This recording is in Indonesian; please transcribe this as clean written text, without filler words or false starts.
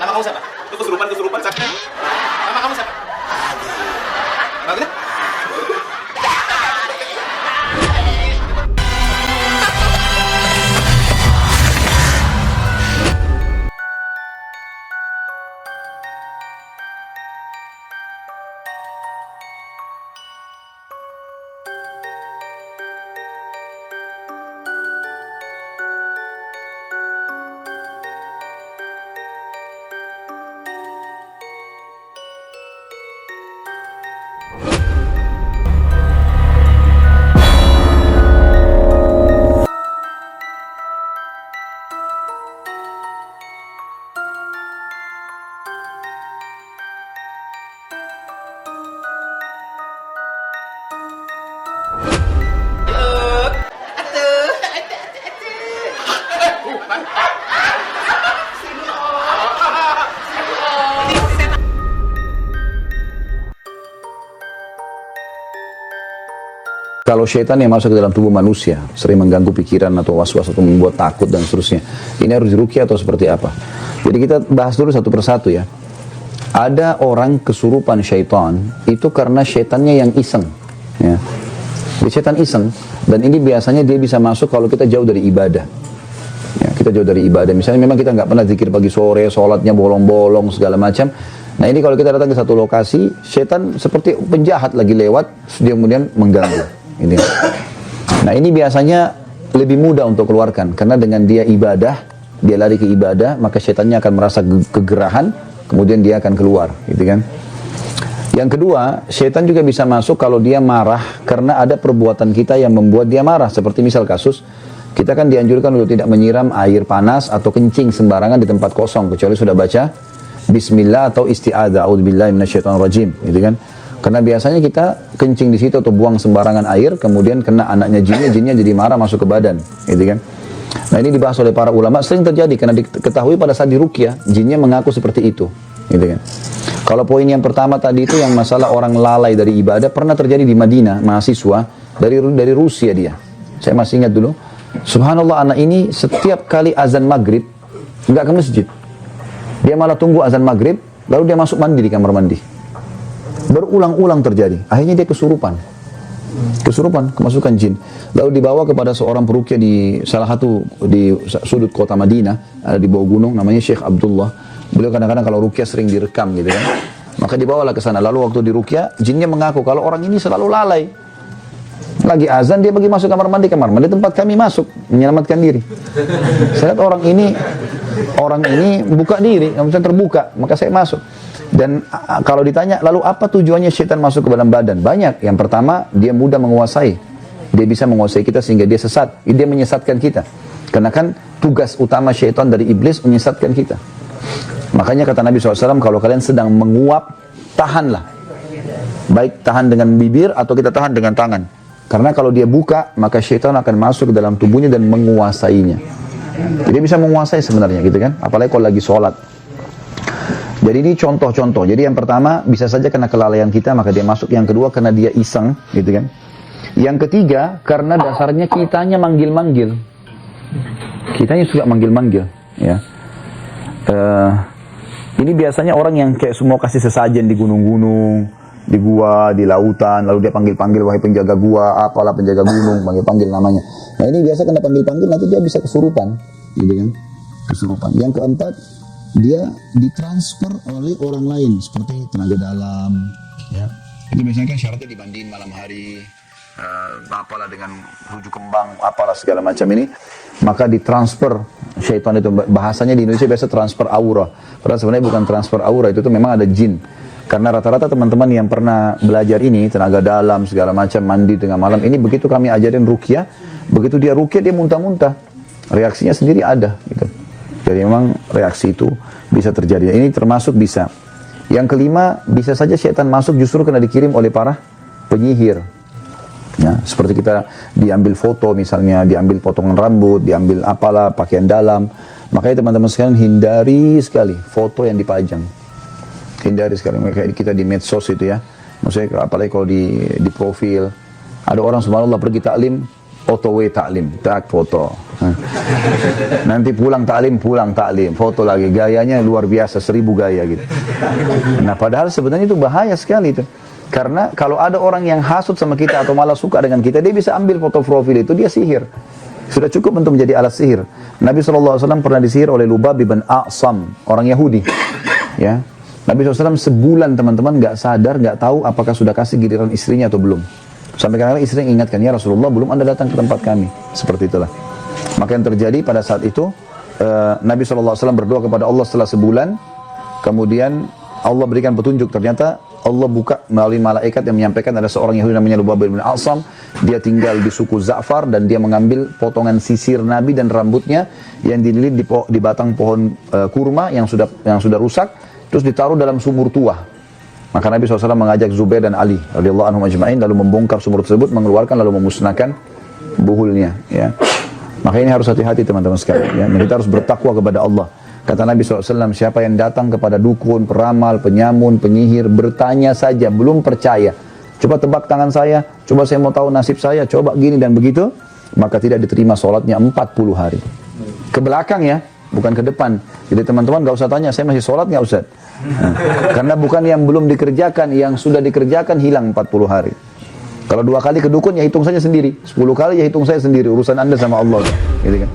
Nama kamu siapa? Itu kesurupan siapa? Nama kamu siapa? Nama kita? Kalau syaitan yang masuk ke dalam tubuh manusia, sering mengganggu pikiran atau was-was atau membuat takut dan seterusnya, ini harus diruqyah atau seperti apa? Jadi kita bahas dulu satu persatu ya. Ada orang kesurupan syaitan, itu karena syaitannya yang iseng. Ya. Jadi syaitan iseng, dan ini biasanya dia bisa masuk kalau kita jauh dari ibadah. Ya, kita jauh dari ibadah. Misalnya memang kita nggak pernah zikir pagi sore, sholatnya bolong-bolong, segala macam. Nah ini kalau kita datang ke satu lokasi, syaitan seperti penjahat lagi lewat, dia kemudian mengganggu. Ini. Nah ini biasanya lebih mudah untuk keluarkan karena dengan dia ibadah, dia lari ke ibadah, maka syaitannya akan merasa kegerahan, kemudian dia akan keluar, gitu kan? Yang kedua, syaitan juga bisa masuk kalau dia marah karena ada perbuatan kita yang membuat dia marah. Seperti misal kasus, kita kan dianjurkan untuk tidak menyiram air panas atau kencing sembarangan di tempat kosong kecuali sudah baca Bismillah atau isti'adzah, a'udzubillahi minasyaitonirrajim, gitu kan? Karena biasanya kita kencing di situ atau buang sembarangan air, kemudian kena anaknya jinnya jadi marah masuk ke badan, gitu kan? Nah ini dibahas oleh para ulama, sering terjadi karena diketahui pada saat diruqyah, jinnya mengaku seperti itu, gitu kan? Kalau poin yang pertama tadi itu yang masalah orang lalai dari ibadah, pernah terjadi di Madinah, mahasiswa dari Rusia dia. Saya masih ingat dulu, subhanallah anak ini setiap kali azan maghrib, nggak ke masjid. Dia malah tunggu azan maghrib, lalu dia masuk mandi di kamar mandi. Berulang-ulang terjadi. Akhirnya dia kesurupan, kemasukan jin. Lalu dibawa kepada seorang peruqyah di salah satu di sudut kota Madinah, ada di bawah gunung, namanya Syekh Abdullah. Beliau kadang-kadang kalau ruqyah sering direkam gitu kan. Maka dibawalah ke sana. Lalu waktu di ruqyah, jinnya mengaku kalau orang ini selalu lalai. Lagi azan dia pergi masuk kamar mandi tempat kami masuk menyelamatkan diri. Saya lihat orang ini buka diri, kemudian terbuka, maka saya masuk. Dan kalau ditanya, lalu apa tujuannya syaitan masuk ke dalam badan? Banyak. Yang pertama, dia mudah menguasai. Dia bisa menguasai kita sehingga dia sesat. Dia menyesatkan kita. Karena kan tugas utama syaitan dari iblis menyesatkan kita. Makanya kata Nabi SAW, kalau kalian sedang menguap, tahanlah. Baik tahan dengan bibir atau kita tahan dengan tangan. Karena kalau dia buka, maka syaitan akan masuk ke dalam tubuhnya dan menguasainya. Jadi dia bisa menguasai sebenarnya gitu kan. Apalagi kalau lagi sholat. Jadi ini contoh-contoh. Jadi yang pertama bisa saja karena kelalaian kita maka dia masuk. Yang kedua karena dia iseng, gitu kan. Yang ketiga karena dasarnya kitanya manggil-manggil. Kitanya suka manggil-manggil, ya. Ini biasanya orang yang kayak semua kasih sesajen di gunung-gunung, di gua, di lautan, lalu dia panggil-panggil wahai penjaga gua, apalah penjaga gunung, panggil-panggil namanya. Nah ini biasa kena panggil-panggil nanti dia bisa kesurupan, gitu kan. Kesurupan. Yang keempat, dia ditransfer oleh orang lain seperti tenaga dalam, ya. Itu biasanya kan syaratnya dimandiin malam hari, apalah dengan rujuk kembang, apalah segala macam ini, maka ditransfer syaitan itu. Bahasanya di Indonesia biasa transfer aura. Padahal sebenarnya bukan transfer aura, itu tuh memang ada jin. Karena rata-rata teman-teman yang pernah belajar ini, tenaga dalam segala macam, mandi tengah malam, ini begitu kami ajarin ruqyah, begitu dia ruqyah dia muntah-muntah, reaksinya sendiri ada, gitu. Jadi memang reaksi itu bisa terjadi. Ini termasuk bisa. Yang kelima, bisa saja syaitan masuk justru karena dikirim oleh para penyihir. Ya, seperti kita diambil foto misalnya, diambil potongan rambut, diambil apalah, pakaian dalam. Makanya teman-teman sekalian hindari sekali foto yang dipajang. Hindari sekali. Kayak kita di medsos itu ya. Maksudnya apalagi kalau di profil. Ada orang subhanallah pergi taklim, otw taklim, tak foto. Nanti pulang taklim, foto lagi. Gayanya luar biasa, 1000 gaya gitu. Nah padahal sebenarnya itu bahaya sekali itu. Karena kalau ada orang yang hasut sama kita atau malah suka dengan kita, dia bisa ambil foto profil itu, dia sihir. Sudah cukup untuk menjadi alat sihir. Nabi SAW pernah disihir oleh Lubab bin A'sam, orang Yahudi. Ya, Nabi SAW sebulan teman-teman nggak sadar, nggak tahu apakah sudah kasih giliran istrinya atau belum. Sampai kadang-kadang istri ingatkan, ya Rasulullah belum Anda datang ke tempat kami. Seperti itulah. Maka yang terjadi pada saat itu, Nabi SAW berdoa kepada Allah setelah sebulan, kemudian Allah berikan petunjuk, ternyata Allah buka melalui malaikat yang menyampaikan ada seorang Yahudi namanya Lubab bin A'sam, dia tinggal di suku Za'far dan dia mengambil potongan sisir Nabi dan rambutnya yang dililit di batang pohon kurma yang sudah rusak, terus ditaruh dalam sumur tua. Maka Nabi SAW mengajak Zubair dan Ali radhiyallahu anhum ajma'in lalu membongkar sumur tersebut, mengeluarkan lalu memusnahkan buhulnya. Ya. Maka ini harus hati-hati teman-teman sekalian. Ya. Dan kita harus bertakwa kepada Allah. Kata Nabi SAW, siapa yang datang kepada dukun, peramal, penyamun, penyihir, bertanya saja, belum percaya. Coba tebak tangan saya, coba saya mau tahu nasib saya, coba gini dan begitu, maka tidak diterima sholatnya 40 hari. Ke belakang ya, bukan ke depan. Jadi teman-teman gak usah tanya, saya masih sholat gak Ustaz? Karena bukan yang belum dikerjakan, yang sudah dikerjakan hilang 40 hari. Kalau 2 kali ke dukun ya hitung saja sendiri, 10 kali ya hitung saya sendiri, urusan Anda sama Allah. Gitu kan.